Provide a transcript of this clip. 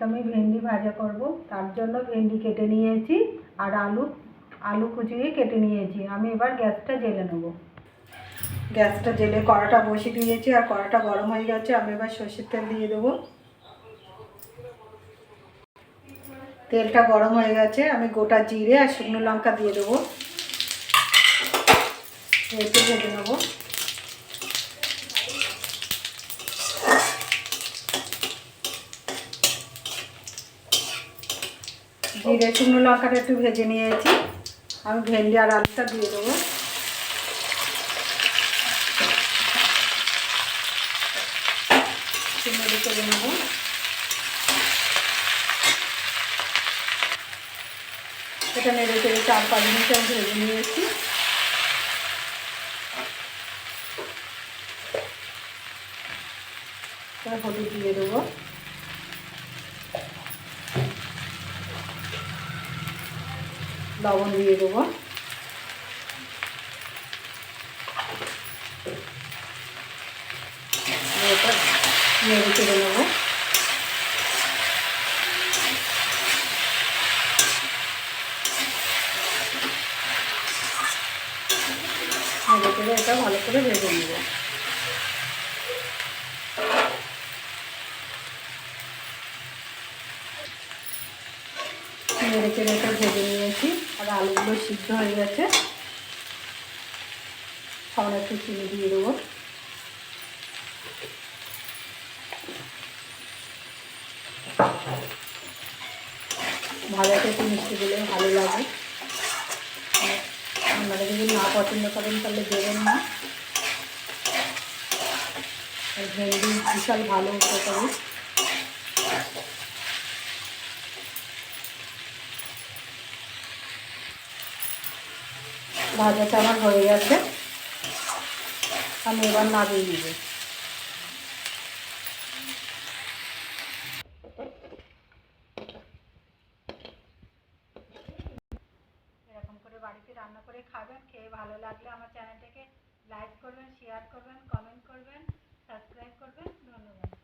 আজকে আমি ভেন্ডি ভাজা করব, তার জন্য ভেন্ডি কেটে নিয়েছি আর আলু কুচিয়ে কেটে নিয়েছি। আমি এবার গ্যাসটা জ্বেলে নেব। গ্যাসটা জ্বেলে কড়াটা বসিয়ে দিয়েছি আর কড়াটা গরম হয়ে গেছে। আমি এবার সর্ষের তেল দিয়ে দেবো। তেলটা গরম হয়ে গেছে, আমি গোটা জিরে আর শুকনো লঙ্কা দিয়ে দেবো। একটু ভেজে নেবো। জিরে শুকনো লঙ্কাটা একটু ভেজে নিয়েছি। আমি ভেন্ডি আর আলুটা দিয়ে দেবো। নেড়ে চেড়ে নেবো। এটা নেড়ে চেড়ে 4-5 মিনিট আমি ভেজে নিয়েছি। হলুদ দিয়ে দেবো। লবণ দিয়ে দেবো। এটা নেড়ে চেড়ে নেবো। নেড়ে চেড়ে এটা ভালো করে ভেজে নেবো। নেড়ে চেড়ে এটা ভেজে নিয়েছি আর আলুগুলো সিদ্ধ হয়ে গেছে। সামনে একটু চিনি দিয়ে দেবো। ভাজাতে একটু মিষ্টি দিলে ভালো লাগে। আপনারা যদি না পছন্দ করেন তাহলে দেবেন না। আর ভেন্ডি বিশাল ভালো উপকারী। ভাজাটা আমার হয়ে গেছে, আমি এবার নামিয়ে নেব। এরকম করে বাড়িতে রান্না করে খাবেন। খেয়ে ভালো লাগলে আমার চ্যানেলটাকে লাইক করবেন, শেয়ার করবেন, কমেন্ট করবেন, সাবস্ক্রাইব করবেন। ধন্যবাদ।